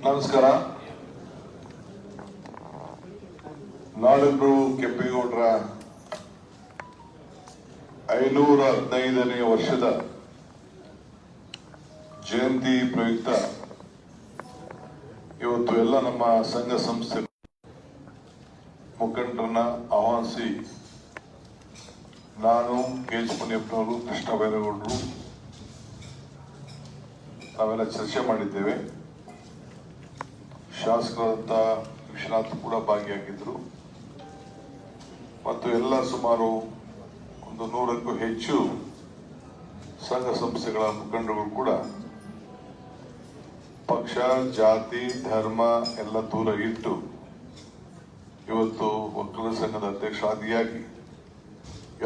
ನಮಸ್ಕಾರ. ನಾಡಗೌಡರು ಕೆಂಪೇಗೌಡರ 515ನೇ ವರ್ಷದ ಜಯಂತಿ ಪ್ರಯುಕ್ತ ಇವತ್ತು ಎಲ್ಲ ನಮ್ಮ ಸಂಘ ಸಂಸ್ಥೆ ಮುಖಂಡರನ್ನ ಆಹ್ವಾನಿಸಿ ನಾನು ಕೆಎಚ್ ಮುನಿಯಪ್ಪನವರು, ಕೃಷ್ಣ ಬೈರೇಗೌಡರು ನಾವೆಲ್ಲ ಚರ್ಚೆ ಮಾಡಿದ್ದೇವೆ. ಶಾಸಕರಾದಂಥ ವಿಶ್ವನಾಥ್ ಕೂಡ ಭಾಗಿಯಾಗಿದ್ದರು ಮತ್ತು ಎಲ್ಲ ಸುಮಾರು 100ಕ್ಕೂ ಹೆಚ್ಚು ಸಂಘ ಸಂಸ್ಥೆಗಳ ಮುಖಂಡರುಗಳು ಕೂಡ ಪಕ್ಷ, ಜಾತಿ, ಧರ್ಮ ಎಲ್ಲ ದೂರ ಇಟ್ಟು ಇವತ್ತು ಒಕ್ಕಲಿಗರ ಸಂಘದ ಅಧ್ಯಕ್ಷರಾದಿಯಾಗಿ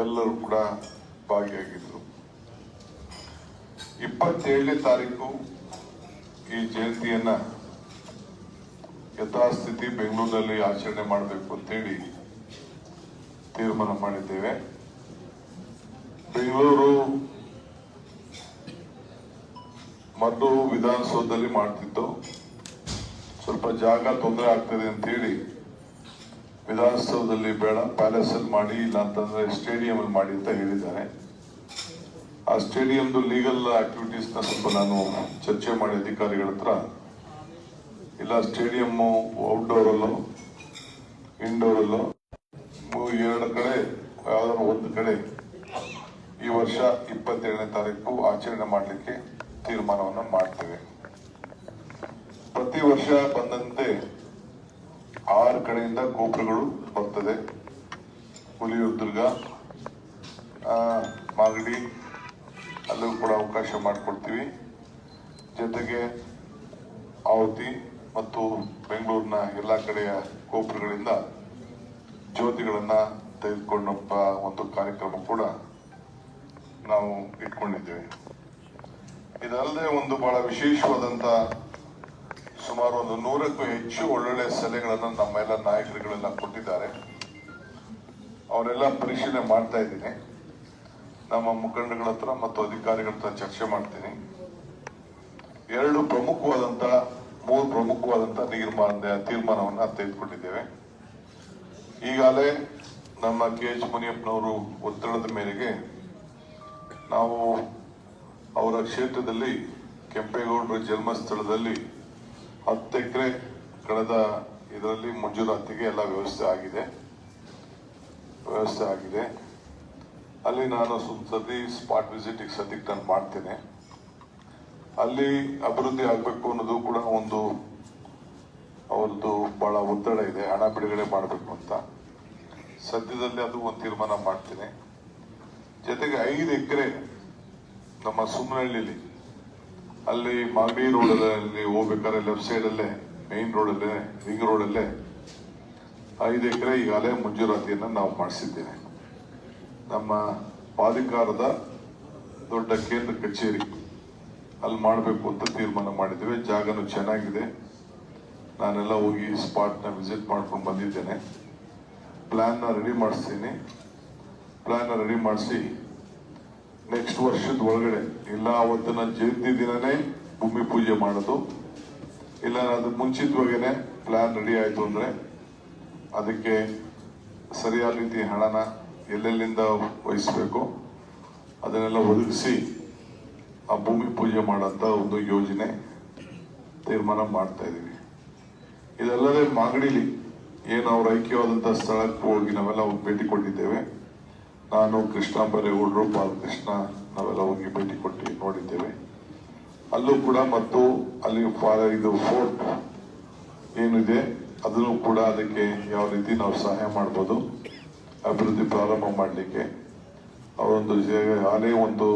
ಎಲ್ಲರೂ ಕೂಡ ಭಾಗಿಯಾಗಿದ್ದರು. 27ನೇ ತಾರೀಕು ಈ ಜಯಂತಿಯನ್ನ ಯಥಾಸ್ಥಿತಿ ಬೆಂಗಳೂರಿನಲ್ಲಿ ಆಚರಣೆ ಮಾಡಬೇಕು ಅಂತೇಳಿ ತೀರ್ಮಾನ ಮಾಡಿದ್ದೇವೆ. ಬೆಂಗಳೂರು ಮೊದಲು ವಿಧಾನಸೌಧದಲ್ಲಿ ಮಾಡ್ತಿತ್ತು, ಸ್ವಲ್ಪ ಜಾಗ ತೊಂದರೆ ಆಗ್ತದೆ ಅಂತೇಳಿ ವಿಧಾನಸೌಧದಲ್ಲಿ ಬೇಡ, ಪ್ಯಾಲೇಸ್ ಅಲ್ಲಿ ಮಾಡಿ, ಇಲ್ಲ ಅಂತಂದ್ರೆ ಸ್ಟೇಡಿಯಂ ಅಲ್ಲಿ ಮಾಡಿ ಅಂತ ಹೇಳಿದ್ದಾರೆ. ಆ ಸ್ಟೇಡಿಯಂದು ಲೀಗಲ್ ಆಕ್ಟಿವಿಟೀಸ್ ನ ಸ್ವಲ್ಪ ನಾನು ಚರ್ಚೆ ಮಾಡಿ ಅಧಿಕಾರಿಗಳ ಹತ್ರ, ಇಲ್ಲ ಸ್ಟೇಡಿಯಂ ಔಟ್ಡೋರ್ ಅಲ್ಲೋ ಇಂಡೋರ್ ಅಲ್ಲೋ 2 ಕಡೆ ಯಾವ್ದಾದ್ರು ಒಂದು ಕಡೆ ಈ ವರ್ಷ 27ನೇ ತಾರೀಕು ಆಚರಣೆ ಮಾಡಲಿಕ್ಕೆ ತೀರ್ಮಾನವನ್ನ ಮಾಡ್ತೇವೆ. ಪ್ರತಿ ವರ್ಷ ಬಂದಂತೆ 6 ಕಡೆಯಿಂದ ಗೋಪುರಗಳು ಬರ್ತದೆ. ಹುಲಿಯೂರ್ದುರ್ಗ, ಮಾಗಡಿ ಅಲ್ಲೂ ಕೂಡ ಅವಕಾಶ ಮಾಡಿಕೊಡ್ತೀವಿ. ಜೊತೆಗೆ ಆವತಿ ಮತ್ತು ಬೆಂಗಳೂರಿನ ಎಲ್ಲ ಕಡೆಯ ಗೋಪುರಗಳಿಂದ ಜ್ಯೋತಿಗಳನ್ನ ತೆಗೆದುಕೊಂಡಪ್ಪ ಒಂದು ಕಾರ್ಯಕ್ರಮ ಕೂಡ ನಾವು ಇಟ್ಕೊಂಡಿದ್ದೇವೆ. ಇದಲ್ಲದೆ ಒಂದು ಬಹಳ ವಿಶೇಷವಾದಂತ ಸುಮಾರು 100ಕ್ಕೂ ಹೆಚ್ಚು ಒಳ್ಳೊಳ್ಳೆ ಸಲಹೆಗಳನ್ನು ನಮ್ಮೆಲ್ಲ ನಾಯಕರುಗಳೆಲ್ಲ ಕೊಟ್ಟಿದ್ದಾರೆ. ಅವರೆಲ್ಲ ಪರಿಶೀಲನೆ ಮಾಡ್ತಾ ಇದ್ದೀನಿ. ನಮ್ಮ ಮುಖಂಡಗಳ ಹತ್ರ ಮತ್ತು ಅಧಿಕಾರಿಗಳ ಹತ್ರ ಚರ್ಚೆ ಮಾಡ್ತೀನಿ. 3 ಪ್ರಮುಖವಾದಂತ ತೀರ್ಮಾನವನ್ನ ತೆಗೆದುಕೊಂಡಿದ್ದೇವೆ. ಈಗಾಗಲೇ ನಮ್ಮ ಕೆಎಚ್ ಮುನಿಯಪ್ಪನವರು ಒತ್ತಡದ ಮೇರೆಗೆ ನಾವು ಅವರ ಕ್ಷೇತ್ರದಲ್ಲಿ ಕೆಂಪೇಗೌಡರ ಜನ್ಮಸ್ಥಳದಲ್ಲಿ 10 ಎಕರೆ ಕಳೆದ ಇದರಲ್ಲಿ ಮಂಜೂರಾತಿಗೆ ಎಲ್ಲ ವ್ಯವಸ್ಥೆ ಆಗಿದೆ. ಅಲ್ಲಿ ನಾನು ಸತಿ ಸ್ಪಾಟ್ ವಿಸಿಟ್ ಸದ್ಯಕ್ಕೆ ನಾನು ಮಾಡ್ತೇನೆ. ಅಲ್ಲಿ ಅಭಿವೃದ್ಧಿ ಆಗಬೇಕು ಅನ್ನೋದು ಕೂಡ ಒಂದು ಅವ್ರದ್ದು ಬಹಳ ಒತ್ತಡ ಇದೆ, ಹಣ ಬಿಡುಗಡೆ ಮಾಡಬೇಕು ಅಂತ. ಸದ್ಯದಲ್ಲಿ ಅದು ಒಂದು ತೀರ್ಮಾನ ಮಾಡ್ತೇನೆ. ಜೊತೆಗೆ 5 ಎಕರೆ ನಮ್ಮ ಸುಮ್ಮನಹಳ್ಳಿಲಿ, ಅಲ್ಲಿ ಮಾಗಡಿ ರೋಡಲ್ಲಿ ಹೋಗ್ಬೇಕಾದ್ರೆ ಲೆಫ್ಟ್ ಸೈಡ್ ಅಲ್ಲೇ ಮೇನ್ ರೋಡಲ್ಲೇ ರಿಂಗ್ ರೋಡಲ್ಲೇ 5 ಎಕರೆ ಈಗಾಗಲೇ ಮಂಜೂರಾತಿಯನ್ನ ನಾವು ಮಾಡಿಸಿದ್ದೇವೆ. ನಮ್ಮ ಪ್ರಾಧಿಕಾರದ ದೊಡ್ಡ ಕೇಂದ್ರ ಕಚೇರಿ ಅಲ್ಲಿ ಮಾಡಬೇಕು ಅಂತ ತೀರ್ಮಾನ ಮಾಡಿದ್ದೇವೆ. ಜಾಗನೂ ಚೆನ್ನಾಗಿದೆ. ನಾನೆಲ್ಲ ಹೋಗಿ ಸ್ಪಾಟ್ನ ವಿಸಿಟ್ ಮಾಡ್ಕೊಂಡು ಬಂದಿದ್ದೇನೆ. ಪ್ಲಾನ್ನ ರೆಡಿ ಮಾಡಿಸಿ ನೆಕ್ಸ್ಟ್ ವರ್ಷದ ಒಳಗಡೆ, ಇಲ್ಲ ಅವತ್ತಿನ ಜಯಂತಿ ದಿನನೇ ಭೂಮಿ ಪೂಜೆ ಮಾಡೋದು, ಇಲ್ಲ ಅದು ಮುಂಚಿತವಾಗೇನೆ ಪ್ಲಾನ್ ರೆಡಿ ಆಯ್ತು ಅಂದ್ರೆ ಅದಕ್ಕೆ ಸರಿಯಾದ ರೀತಿ ಹಣನ ಎಲ್ಲೆಲ್ಲಿಂದ ವಹಿಸಬೇಕು ಅದನ್ನೆಲ್ಲ ಒದಗಿಸಿ ಆ ಭೂಮಿ ಪೂಜೆ ಮಾಡೋಂಥ ಒಂದು ಯೋಜನೆ ತೀರ್ಮಾನ ಮಾಡ್ತಾ ಇದೀವಿ. ಇದಲ್ಲದೆ ಮಾಗಡಿಲಿ ಏನು ಅವ್ರ ಐಕ್ಯವಾದಂಥ ಸ್ಥಳಕ್ಕೆ ಹೋಗಿ ನಾವೆಲ್ಲ ಹೋಗಿ ಭೇಟಿ ಕೊಟ್ಟಿದ್ದೇವೆ. ನಾನು, ಕೃಷ್ಣ ಬೈರೇಗೌಡರು, ಬಾಲಕೃಷ್ಣ ನಾವೆಲ್ಲ ಹೋಗಿ ಭೇಟಿ ಕೊಟ್ಟು ನೋಡಿದ್ದೇವೆ. ಅಲ್ಲೂ ಕೂಡ ಮತ್ತು ಅಲ್ಲಿ ಇದು ಫೋರ್ಟ್ ಏನಿದೆ ಅದನ್ನು ಕೂಡ ಅದಕ್ಕೆ ಯಾವ ರೀತಿ ನಾವು ಸಹಾಯ ಮಾಡ್ಬೋದು ಅಭಿವೃದ್ಧಿ ಪ್ರಾರಂಭ ಮಾಡಲಿಕ್ಕೆ ಅವರೊಂದು ಆಲೇ ಒಂದು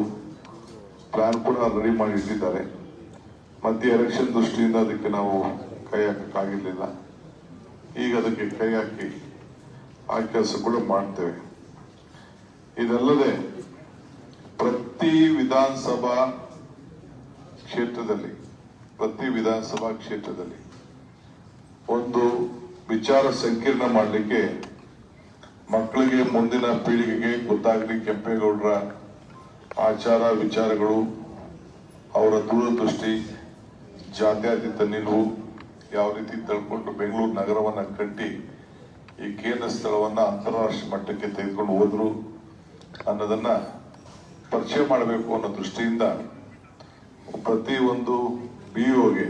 ಪ್ಲಾನ್ ಕೂಡ ರೆಡಿ ಮಾಡಿ ಇಟ್ಟಿದ್ದಾರೆ. ಮಧ್ಯ ಎಲೆಕ್ಷನ್ ದೃಷ್ಟಿಯಿಂದ ಅದಕ್ಕೆ ನಾವು ಕೈ ಹಾಕಕ್ಕಾಗಿರ್ಲಿಲ್ಲ. ಈಗ ಅದಕ್ಕೆ ಕೈ ಹಾಕಿ ಆ ಕೆಲಸ ಕೂಡ ಮಾಡ್ತೇವೆ. ಇದಲ್ಲದೆ ಪ್ರತಿ ವಿಧಾನಸಭಾ ಕ್ಷೇತ್ರದಲ್ಲಿ ಒಂದು ವಿಚಾರ ಸಂಕಿರಣ ಮಾಡಲಿಕ್ಕೆ, ಮಕ್ಕಳಿಗೆ ಮುಂದಿನ ಪೀಳಿಗೆಗೆ ಗೊತ್ತಾಗಲಿ ಕೆಂಪೇಗೌಡರ ಆಚಾರ ವಿಚಾರಗಳು, ಅವರ ದೂರದೃಷ್ಟಿ, ಜಾತ್ಯತೀತ ನಿಲುವು ಯಾವ ರೀತಿ ತಳ್ಕೊಂಡು ಬೆಂಗಳೂರು ನಗರವನ್ನ ಕಟ್ಟಿ ಈ ಕೇಂದ್ರ ಸ್ಥಳವನ್ನ ಅಂತಾರಾಷ್ಟ್ರೀಯ ಮಟ್ಟಕ್ಕೆ ತೆಗೆದುಕೊಂಡು ಹೋದ್ರು ಅನ್ನೋದನ್ನ ಪರಿಚಯ ಮಾಡಬೇಕು ಅನ್ನೋ ದೃಷ್ಟಿಯಿಂದ ಪ್ರತಿ ಒಂದು ಬಿಇಒಗೆ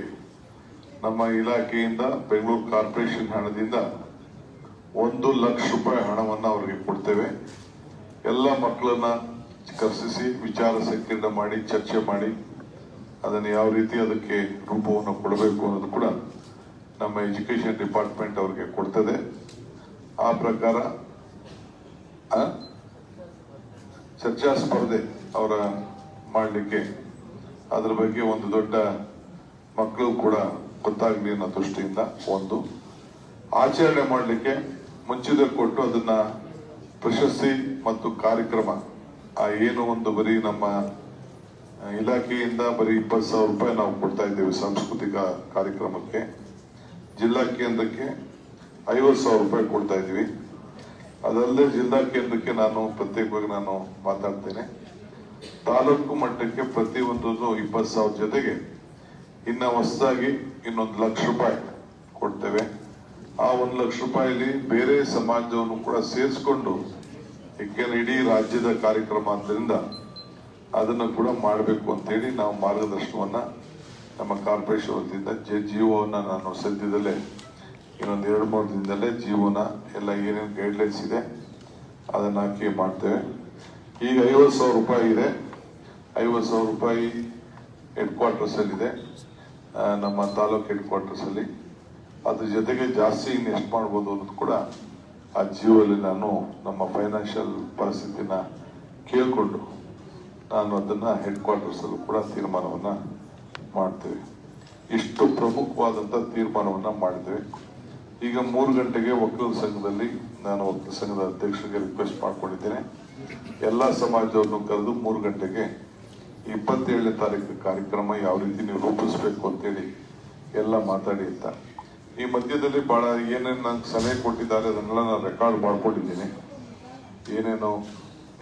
ನಮ್ಮ ಇಲಾಖೆಯಿಂದ ಬೆಂಗಳೂರು ಕಾರ್ಪೊರೇಷನ್ ಹಣದಿಂದ 1 ಲಕ್ಷ ರೂಪಾಯಿ ಹಣವನ್ನ ಅವರಿಗೆ ಕೊಡ್ತೇವೆ. ಎಲ್ಲ ಮಕ್ಕಳನ್ನ ಕರೆಸಿ ವಿಚಾರ ಸಂಕಿರಣ ಮಾಡಿ ಚರ್ಚೆ ಮಾಡಿ ಅದನ್ನು ಯಾವ ರೀತಿ ಅದಕ್ಕೆ ರೂಪವನ್ನು ಕೊಡಬೇಕು ಅನ್ನೋದು ಕೂಡ ನಮ್ಮ ಎಜುಕೇಶನ್ ಡಿಪಾರ್ಟ್ಮೆಂಟ್ ಅವರಿಗೆ ಕೊಡ್ತದೆ. ಆ ಪ್ರಕಾರ ಚರ್ಚಾ ಸ್ಪರ್ಧೆ ಅವರ ಮಾಡಲಿಕ್ಕೆ ಅದ್ರ ಬಗ್ಗೆ ಒಂದು ದೊಡ್ಡ ಮಕ್ಕಳು ಕೂಡ ಗೊತ್ತಾಗ್ಲಿ ಅನ್ನೋ ದೃಷ್ಟಿಯಿಂದ ಒಂದು ಆಚರಣೆ ಮಾಡಲಿಕ್ಕೆ ಮುಂಚಿತ ಕೊಟ್ಟು ಅದನ್ನ ಪ್ರಶಸ್ತಿ ಮತ್ತು ಕಾರ್ಯಕ್ರಮ ಏನು ಒಂದು ಬರೀ ನಮ್ಮ ಇಲಾಖೆಯಿಂದ ಬರೀ 20,000 ರೂಪಾಯಿ ನಾವು ಕೊಡ್ತಾ ಇದ್ದೇವೆ ಸಾಂಸ್ಕೃತಿಕ ಕಾರ್ಯಕ್ರಮಕ್ಕೆ. ಜಿಲ್ಲಾ ಕೇಂದ್ರಕ್ಕೆ 50,000 ರೂಪಾಯಿ ಕೊಡ್ತಾ ಇದ್ದೀವಿ. ಅದಲ್ಲದೆ ಜಿಲ್ಲಾ ಕೇಂದ್ರಕ್ಕೆ ನಾನು ಪ್ರತ್ಯೇಕವಾಗಿ ನಾನು ಮಾತಾಡ್ತೇನೆ. ತಾಲೂಕು ಮಟ್ಟಕ್ಕೆ ಪ್ರತಿ ಒಂದು 20,000 ಜೊತೆಗೆ ಇನ್ನ ಹೊಸದಾಗಿ ಇನ್ನೊಂದು 1 ಲಕ್ಷ ರೂಪಾಯಿ ಕೊಡ್ತೇವೆ. ಆ 1 ಲಕ್ಷ ರೂಪಾಯಿಲಿ ಬೇರೆ ಸಮಾಜವನ್ನು ಕೂಡ ಸೇರಿಸ್ಕೊಂಡು ಏಕೆಂದ್ರೆ ಇಡೀ ರಾಜ್ಯದ ಕಾರ್ಯಕ್ರಮ ಆದ್ದರಿಂದ ಅದನ್ನು ಕೂಡ ಮಾಡಬೇಕು ಅಂತೇಳಿ ನಾವು ಮಾರ್ಗದರ್ಶನವನ್ನ ನಮ್ಮ ಕಾರ್ಪೊರೇಷನ್ ವತಿಯಿಂದ ಜಿಒನ ನಾನು ಸದ್ಯದಲ್ಲೇ ಇನ್ನೊಂದು 2-3 ದಿನದಲ್ಲೇ ಜಿಒನ ಎಲ್ಲ ಏನೇನು ಗೈಡ್ಲೈನ್ಸ್ ಇದೆ ಅದನ್ನ ಹಾಕಿ ಮಾಡ್ತೇವೆ. ಈಗ 50,000 ರೂಪಾಯಿ ಇದೆ. 50,000 ರೂಪಾಯಿ ಹೆಡ್ ಕ್ವಾರ್ಟರ್ಸ್ ಅಲ್ಲಿ ಇದೆ, ನಮ್ಮ ತಾಲೂಕು ಹೆಡ್ ಕ್ವಾರ್ಟರ್ಸ್ ಅಲ್ಲಿ. ಅದ್ರ ಜೊತೆಗೆ ಜಾಸ್ತಿ ಇನ್ನು ಎಷ್ಟು ಮಾಡ್ಬೋದು ಅನ್ನೋದು ಕೂಡ ಆ ಜಿಒಲ್ಲಿ ನಾನು ನಮ್ಮ ಫೈನಾನ್ಷಿಯಲ್ ಪರಿಸ್ಥಿತಿನ ಕೇಳಿಕೊಂಡು ನಾನು ಅದನ್ನ ಹೆಡ್ ಕ್ವಾರ್ಟರ್ಸ್ ಅಲ್ಲೂ ಕೂಡ ತೀರ್ಮಾನವನ್ನ ಮಾಡ್ತೇವೆ. ಇಷ್ಟು ಪ್ರಮುಖವಾದಂತ ತೀರ್ಮಾನವನ್ನ ಮಾಡಿದ್ದೇವೆ. ಈಗ 3 ಗಂಟೆಗೆ ಒಕ್ಕಲಿಗ ಸಂಘದಲ್ಲಿ ನಾನು ಒಕ್ಕಲಿಗ ಸಂಘದ ಅಧ್ಯಕ್ಷರಿಗೆ ರಿಕ್ವೆಸ್ಟ್ ಮಾಡ್ಕೊಂಡಿದ್ದೇನೆ. ಎಲ್ಲಾ ಸಮಾಜವನ್ನು ಕರೆದು 3 ಗಂಟೆಗೆ 27ನೇ ತಾರೀಕು ಕಾರ್ಯಕ್ರಮ ಯಾವ ರೀತಿ ನೀವು ರೂಪಿಸಬೇಕು ಅಂತೇಳಿ ಎಲ್ಲ ಮಾತಾಡಿ ಅಂತ. ಈ ಮಧ್ಯದಲ್ಲಿ ಬಹಳ ಏನೇನು ನಂಗೆ ಸಲಹೆ ಕೊಟ್ಟಿದ್ದಾರೆ ಅದನ್ನೆಲ್ಲ ನಾನು ರೆಕಾರ್ಡ್ ಮಾಡ್ಕೊಂಡಿದ್ದೀನಿ. ಏನೇನು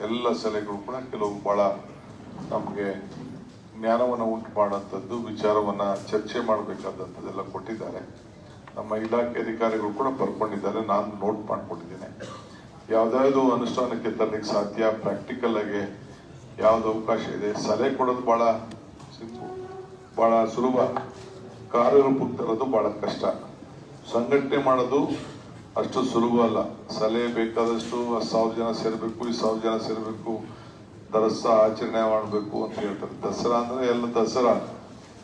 ಎಲ್ಲ ಸಲಹೆಗಳು ಕೂಡ ಕೆಲವು ಬಹಳ ನಮಗೆ ಜ್ಞಾನವನ್ನು ಉಂಟು ಮಾಡೋಂಥದ್ದು, ವಿಚಾರವನ್ನ ಚರ್ಚೆ ಮಾಡಬೇಕಾದಂಥದ್ದೆಲ್ಲ ಕೊಟ್ಟಿದ್ದಾರೆ. ನಮ್ಮ ಇಲಾಖೆ ಅಧಿಕಾರಿಗಳು ಕೂಡ ಬರ್ಕೊಂಡಿದ್ದಾರೆ, ನಾನು ನೋಟ್ ಮಾಡ್ಕೊಂಡಿದ್ದೇನೆ. ಯಾವ್ದಾದ್ರು ಅನುಷ್ಠಾನಕ್ಕೆ ತರಲಿಕ್ಕೆ ಸಾಧ್ಯ, ಪ್ರಾಕ್ಟಿಕಲ್ ಆಗಿ ಯಾವ್ದು ಅವಕಾಶ ಇದೆ. ಸಲಹೆ ಕೊಡೋದು ಬಹಳ ಸಿಂಪಲ್, ಬಹಳ ಸುಲಭ. ಕಾರ್ಯರೂಪಕ್ಕೆ ತರೋದು ಬಹಳ ಕಷ್ಟ. ಸಂಘಟನೆ ಮಾಡೋದು ಅಷ್ಟು ಸುಲಭ ಅಲ್ಲ. ಸಲಹೆ ಬೇಕಾದಷ್ಟು 1,000 ಜನ ಸೇರ್ಬೇಕು, 1,000 ಜನ ಸೇರ್ಬೇಕು, ದಸರಾ ಆಚರಣೆ ಮಾಡಬೇಕು ಅಂತ ಹೇಳ್ತಾರೆ. ದಸರಾ ಅಂದ್ರೆ ಎಲ್ಲ ದಸರಾ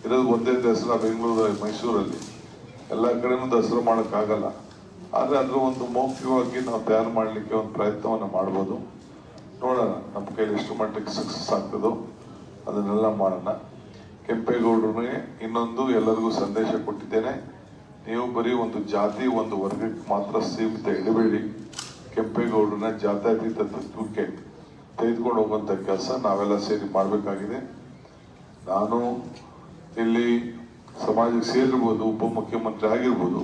ಇರೋದು ಒಂದೇ ದಸರಾ ಬೆಂಗಳೂರಲ್ಲಿ, ಮೈಸೂರಲ್ಲಿ. ಎಲ್ಲ ಕಡೆನೂ ದಸರಾ ಮಾಡೋಕ್ಕಾಗಲ್ಲ. ಆದ್ರೆ ಅದ್ರ ಒಂದು ಮೌಖಿಕವಾಗಿ ನಾವು ತಯಾರು ಮಾಡಲಿಕ್ಕೆ ಒಂದು ಪ್ರಯತ್ನವನ್ನ ಮಾಡ್ಬೋದು. ನೋಡೋಣ ನಮ್ಮ ಕೈಲಿ ಎಷ್ಟು ಮಟ್ಟಕ್ಕೆ ಸಕ್ಸಸ್ ಆಗ್ತದೋ ಅದನ್ನೆಲ್ಲ ಮಾಡೋಣ. ಕೆಂಪೇಗೌಡರಿಗೆ ಇನ್ನೊಂದು ಎಲ್ಲರಿಗೂ ಸಂದೇಶ ಕೊಟ್ಟಿದ್ದೇನೆ. ನೀವು ಬರೀ ಒಂದು ಜಾತಿ ಒಂದು ವರ್ಗಕ್ಕೆ ಮಾತ್ರ ಸೀಮಿತ ಇಡಬೇಡಿ. ಕೆಂಪೇಗೌಡರನ್ನ ಜಾತ್ಯತೀತ ತತ್ವಕ್ಕೆ ತೆಗೆದುಕೊಂಡು ಹೋಗುವಂತ ಕೆಲಸ ನಾವೆಲ್ಲ ಸೇರಿ ಮಾಡಬೇಕಾಗಿದೆ. ನಾನು ಇಲ್ಲಿ ಸಮಾಜಕ್ಕೆ ಸೇರಿರ್ಬೋದು, ಉಪಮುಖ್ಯಮಂತ್ರಿ ಆಗಿರ್ಬೋದು,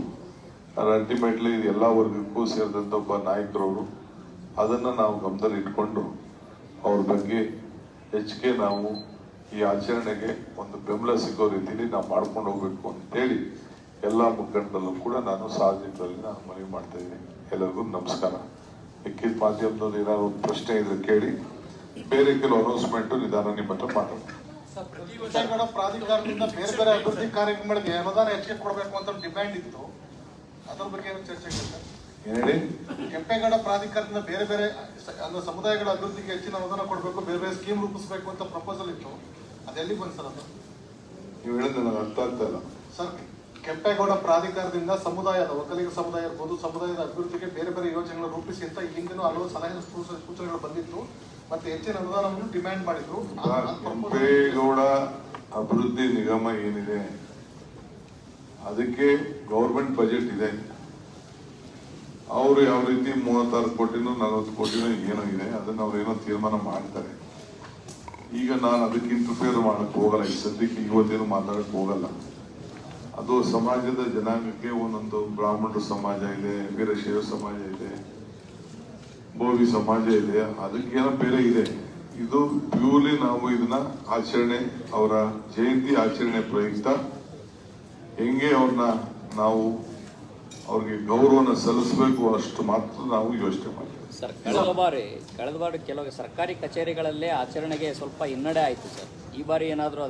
ಅಲ್ಟಿಮೇಟ್ಲಿ ಎಲ್ಲ ವರ್ಗಕ್ಕೂ ಸೇರಿದಂತ ಒಬ್ಬ ನಾಯಕರವರು. ಅದನ್ನ ನಾವು ಗಮನದಲ್ಲಿ ಇಟ್ಕೊಂಡು ಅವ್ರ ಬಗ್ಗೆ ಹೆಚ್ಚಿಗೆ ನಾವು ಈ ಆಚರಣೆಗೆ ಒಂದು ಬೆಂಬಲ ಸಿಗೋ ರೀತಿಯಲ್ಲಿ ನಾವು ಮಾಡ್ಕೊಂಡು ಹೋಗ್ಬೇಕು ಅಂತೇಳಿ ಎಲ್ಲಾ ಮುಖಂಡರಲ್ಲೂ ಕೂಡ ನಾನು ಸಾರ್ವಜನಿಕರಲ್ಲಿ ನಾನು ಮನವಿ ಮಾಡ್ತಾ ಇದ್ದೀನಿ. ಎಲ್ಲರಿಗೂ ನಮಸ್ಕಾರ. ಲಿಖಿತ ಮಾಧ್ಯಮದಲ್ಲಿ ಏನಾದ್ರು ಒಂದು ಪ್ರಶ್ನೆ ಇದ್ರೆ ಕೇಳಿ, ಬೇರೆ ಕೆಲವು ಅನೌನ್ಸ್ಮೆಂಟ್ ನಿಧಾನ ನಿಮ್ಮ ಹತ್ರ ಮಾತಾಡ್ತೀನಿ. ಪ್ರಾಧಿಕಾರದಿಂದ ಬೇರೆ ಬೇರೆ ಅಭಿವೃದ್ಧಿ ಕಾರ್ಯಕ್ರಮಗಳಿಗೆ ಅನುದಾನ ಹೆಚ್ಚಿಗೆ ಕೊಡಬೇಕು ಅಂತ ಡಿಮ್ಯಾಂಡ್ ಇತ್ತು. ಅದ್ರ ಬಗ್ಗೆ ಚರ್ಚೆ ಹೇಳಿ. ಕೆಂಪೇಗೌಡ ಪ್ರಾಧಿಕಾರದಿಂದ ಬೇರೆ ಬೇರೆ ಅಂದ್ರೆ ಸಮುದಾಯಗಳ ಅಭಿವೃದ್ಧಿಗೆ ಹೆಚ್ಚಿನ ಅನುದಾನ ಕೊಡಬೇಕು, ಬೇರೆ ಬೇರೆ ಸ್ಕೀಮ್ ರೂಪಿಸಬೇಕು ಅಂತ ಪ್ರಪೋಸಲ್ ಇತ್ತು. ಅದೆಲ್ಲಿ ಬಂತು ಸರ್? ಅದು ನೀವು ಹೇಳಿದ್ರೆ ನನಗೆ ಅರ್ಥ ಆಗ್ತಾ ಇಲ್ಲ ಸರ್. ಕೆಂಪೇಗೌಡ ಪ್ರಾಧಿಕಾರದಿಂದ ಸಮುದಾಯದ ಒಕ್ಕಲಿಗ ಸಮುದಾಯ ಇರ್ಬೋದು, ಸಮುದಾಯದ ಅಭಿವೃದ್ಧಿಗೆ ಬೇರೆ ಬೇರೆ ಯೋಜನೆಗಳು ರೂಪಿಸಿ ಅಂತ ಹಿಂದಿನ ಹಲವು ಸಲಹೆ ಸೂಚನೆಗಳು ಬಂದಿತ್ತು. ಮತ್ತೆ ಹೆಚ್ಚಿನ ಅನುದಾನವನ್ನು ಡಿಮ್ಯಾಂಡ್ ಮಾಡಿದ್ರು. ಕೆಂಪೇಗೌಡ ಅಭಿವೃದ್ಧಿ ನಿಗಮ ಏನಿದೆ ಅದಕ್ಕೆ ಗೌರ್ಮೆಂಟ್ ಬಜೆಟ್ ಇದೆ. ಅವರು ಯಾವ ರೀತಿ 36 ಕೋಟಿನೋ 40 ಕೋಟಿನೋ ಏನೋ ಇದೆ, ಅದನ್ನ ಅವ್ರೇನೋ ತೀರ್ಮಾನ ಮಾಡ್ತಾರೆ. ಈಗ ನಾನು ಅದಕ್ಕೆ ಇಂಟರ್ಫಿಯರ್ ಮಾಡಕ್ ಹೋಗಲ್ಲ. ಈ ಸದ್ಯಕ್ಕೆ ಇವತ್ತೇನು ಮಾತಾಡಕ್ ಹೋಗಲ್ಲ. ಅದು ಸಮಾಜದ ಜನಾಂಗಕ್ಕೆ ಒಂದೊಂದು ಬ್ರಾಹ್ಮಣರ ಸಮಾಜ ಇದೆ, ವೀರಶೈವ ಸಮಾಜ ಇದೆ, ಬೋವಿ ಸಮಾಜ ಇದೆ, ಅದಕ್ಕೇನೋ ಬೇರೆ ಇದೆ. ಇದು ಪ್ಯೂರ್ಲಿ ನಾವು ಇದನ್ನ ಆಚರಣೆ, ಅವರ ಜಯಂತಿ ಆಚರಣೆ ಪ್ರಯುಕ್ತ ಹೆಂಗೆ ಅವ್ರನ್ನ ನಾವು ಅವ್ರಿಗೆ ಗೌರವನ ಸಲ್ಲಿಸಬೇಕು, ಅಷ್ಟು ಮಾತ್ರ ನಾವು ಯೋಚನೆ ಮಾಡ್ತೀವಿ. ಸರ್, ಕಳೆದ ಬಾರಿ ಕೆಲವು ಸರ್ಕಾರಿ ಕಚೇರಿಗಳಲ್ಲೇ ಆಚರಣೆಗೆ ಸ್ವಲ್ಪ ಹಿನ್ನಡೆ ಆಯಿತು ಸರ್. ಈ ಬಾರಿ ಏನಾದರೂ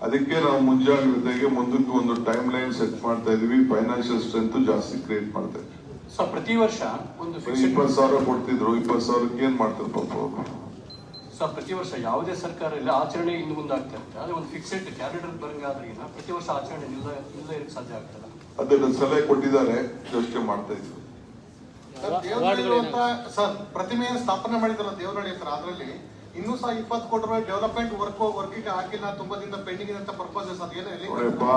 ಅದಕ್ಕೆ ನಾವು ಮುಂಜಾಗ್ರತೆಗೆ ಮುಂದಕ್ಕೆ ಒಂದು ಟೈಮ್ ಲೈನ್ ಸೆಟ್ ಮಾಡ್ತಾ ಇದೀವಿ. ಫೈನಾನ್ಷಿಯಲ್ ಸ್ಟ್ರೆಂತ್ ಜಾಸ್ತಿ ಕ್ರಿಯೇಟ್ ಮಾಡ್ತಾ ಇದ್ವಿ. ಸರ್, ಪ್ರತಿ ವರ್ಷ ಒಂದು 20,000 ಕೊಡ್ತಿದ್ರು, 20,000ಕ್ಕೆ ಏನ್ ಮಾಡ್ತಾರೆ ಪಾಪ ಅವರು. ಸರ್, ಪ್ರತಿ ವರ್ಷ ಯಾವುದೇ ಸರ್ಕಾರ ಇಲ್ಲ, ಆಚರಣೆ ಇನ್ನು ಮುಂದಾಗ್ತಾ ಇರುತ್ತೆ. ಅದೇ ಒಂದು ಫಿಕ್ಸೆಡ್ ಕ್ಯಾಲೆಂಡರ್ ಬರಂಗಾದ್ರಿಗಿನ ಪ್ರತಿ ವರ್ಷ ಆಚರಣೆ ಇಲ್ಲದೆ ಇರಕ್ಕೆ ಸಾಧ್ಯ ಆಗ್ತದೆ. ಅದನ್ನ ಸಲಹೆ ಕೊಟ್ಟಿದ್ದಾರೆ, ಯೋಚನೆ ಮಾಡ್ತಾ ಇದ್ವಿ. ಸರ್, ಪ್ರತಿಮೆಯನ್ನು ಸ್ಥಾಪನೆ ಮಾಡಿದ್ರಲ್ಲ ದೇವನಹಳ್ಳಿ ಹತ್ರ, ಅದರಲ್ಲಿ ಇನ್ನೂ ಸಹ 20 ಕೋಟಿ ರೂಪಾಯಿ ಡೆವಲಪ್ಮೆಂಟ್ ವರ್ಕಿಗೆ ಹಾಕಿಲ್ಲ, ತುಂಬಾ ದಿನ ಪೆಂಡಿಂಗ್ ಅಂತ ಪ್ರಪೋಸಲ್ಸ್ ಅದೇನು ನೋಡಪ್ಪ,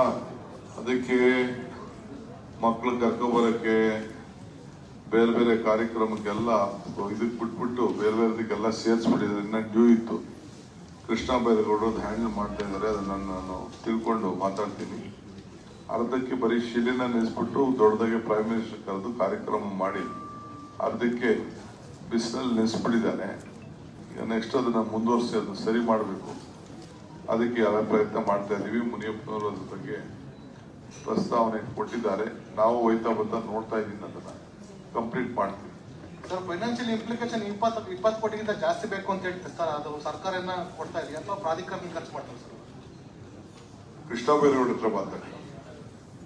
ಅದಕ್ಕೆ ಮಕ್ಕಳು ಕರ್ಕೊಬರಕ್ಕೆ ಬೇರೆ ಬೇರೆ ಕಾರ್ಯಕ್ರಮಕ್ಕೆಲ್ಲ ಇದಕ್ ಬಿಟ್ಬಿಟ್ಟು ಬೇರೆ ಬೇರೆದಕ್ಕೆಲ್ಲ ಸೇರ್ಸ್ಬಿಟ್ಟಿದ್ದಾರೆ. ಇನ್ನ ಡ್ಯೂ ಇತ್ತು. ಕೃಷ್ಣ ಬೈರೇಗೌಡರು ಹ್ಯಾಂಡಲ್ ಮಾಡ್ತಾ ಇದ್ದಾರೆ. ಅದನ್ನ ನಾನು ತಿಳ್ಕೊಂಡು ಮಾತಾಡ್ತೀನಿ. ಅರ್ಧಕ್ಕೆ ಬರೀ ಶಿಲೆನ ನಿಲ್ಲಿಸ್ಬಿಟ್ಟು ದೊಡ್ಡದಾಗೆ ಪ್ರೈಮ್ ಮಿನಿಸ್ಟರ್ ಕರೆದು ಕಾರ್ಯಕ್ರಮ ಮಾಡಿ ಅರ್ಧಕ್ಕೆ ಬಿಸಿಲಲ್ಲಿ ನಿಲ್ಲಿಸ್ಬಿಟ್ಟಿದ್ದಾನೆ. ಈಗ ನೆಕ್ಸ್ಟ್ ಅದನ್ನ ಮುಂದುವರಿಸಿ ಅದನ್ನ ಸರಿ ಮಾಡಬೇಕು. ಅದಕ್ಕೆ ಎಲ್ಲ ಪ್ರಯತ್ನ ಮಾಡ್ತಾ ಇದೀವಿ. ಮುನಿಯಪ್ಪನವರು ಅದ್ರ ಬಗ್ಗೆ ಪ್ರಸ್ತಾವನೆ ಕೊಟ್ಟಿದ್ದಾರೆ. ನಾವು ಹೋಯ್ತಾ ಬರ್ತಾ ನೋಡ್ತಾ ಇದ್ದೀನಿ, ಅದನ್ನ ಕಂಪ್ಲೀಟ್ ಮಾಡ್ತೀವಿ. ಸರ್, ಫೈನಾನ್ಷಿಯಲ್ ಇಂಪ್ಲಿಕೇಶನ್ 20 ಕೋಟಿಗಿಂತ ಜಾಸ್ತಿ ಬೇಕು ಅಂತ ಹೇಳ್ತಾರೆ ಸರ್. ಅದು ಸರ್ಕಾರನ ಕೊಡ್ತಾ ಇದೆಯಾ ಅಥವಾ ಪ್ರಾಧಿಕಾರನ ಖರ್ಚು ಮಾಡ್ತಾರೆ ಸರ್? ಕೃಷ್ಣ ಬೈರೇಗೌಡ ಹತ್ರ ಮಾತಾಡಿ.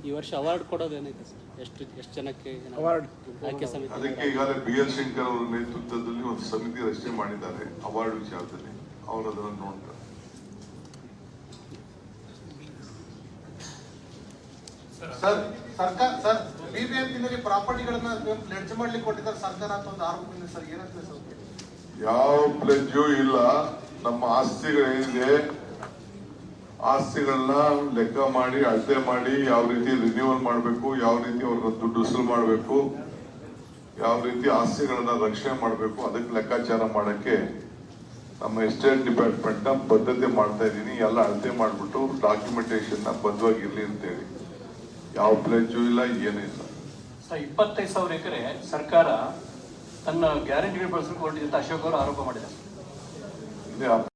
ಈ ವರ್ಷ ಅವಾರ್ಡ್ ಕೊಡೋದೇನೈತೆ ಸರ್? ಎಷ್ಟು ಜನಕ್ಕೆ ಅವಾರ್ಡ್ ಆಯ್ಕೆ ಸಮಿತಿ? ಅದಕ್ಕೆ ಈಗಾಗಲೇ BL ಶಂಕರ್ ಅವರ ನೇತೃತ್ವದಲ್ಲಿ ಒಂದು ಸಮಿತಿ ರಚನೆ ಮಾಡಿದ್ದಾರೆ ಅವಾರ್ಡ್ ವಿಚಾರದಲ್ಲಿ. ಅವರು ಅದನ್ನು ನೋಡ್ತಾರೆ. ಸರ್, BBMP ಪ್ರಾಪರ್ಟಿಗಳನ್ನ ಲೆಡ್ಜ್ ಮಾಡ್ಲಿಕ್ಕೆ ಕೊಟ್ಟಿದ್ದಾರೆ ಸರ್ಕಾರ ಅಂತ ಒಂದು ಆರೋಪ ಇದೆ ಸರ್. ಏನಂತ ಸರ್? ಯಾವ ಪ್ಲೆಡ್ಜು ಇಲ್ಲ. ನಮ್ಮ ಆಸ್ತಿಗಳೇನಿದೆ, ಆಸ್ತಿಗಳನ್ನ ಲೆಕ್ಕ ಮಾಡಿ ಅಳತೆ ಮಾಡಿ ಯಾವ ರೀತಿ ರಿನ್ಯೂವಲ್ ಮಾಡಬೇಕು, ಯಾವ ರೀತಿ ಅವ್ರನ್ನ ದುಡ್ಡು ವಸೂಲು ಮಾಡಬೇಕು, ಯಾವ ರೀತಿ ಆಸ್ತಿಗಳನ್ನ ರಕ್ಷಣೆ ಮಾಡಬೇಕು, ಅದಕ್ಕೆ ಲೆಕ್ಕಾಚಾರ ಮಾಡಕ್ಕೆ ನಮ್ಮ ಎಸ್ಟೇಟ್ ಡಿಪಾರ್ಟ್ಮೆಂಟ್ ನ ಬದ್ಧತೆ ಮಾಡ್ತಾ ಇದ್ದೀನಿ. ಎಲ್ಲ ಅಳತೆ ಮಾಡ್ಬಿಟ್ಟು ಡಾಕ್ಯುಮೆಂಟೇಶನ್ ನ ಬದ್ಧವಾಗಿರ್ಲಿ ಅಂತೇಳಿ. ಯಾವ ಪ್ಲೇಜು ಇಲ್ಲ, ಏನೂ ಇಲ್ಲ. 25,000 ಎಕರೆ ಸರ್ಕಾರ ತನ್ನ ಗ್ಯಾರಂಟಿಗಳು ಬಳಸಲಿಕ್ಕೆ ಹೊರಟಿದೆ ಅಂತ ಅಶೋಕ್ ಅವರು ಆರೋಪ ಮಾಡಿದ್ದಾರೆ.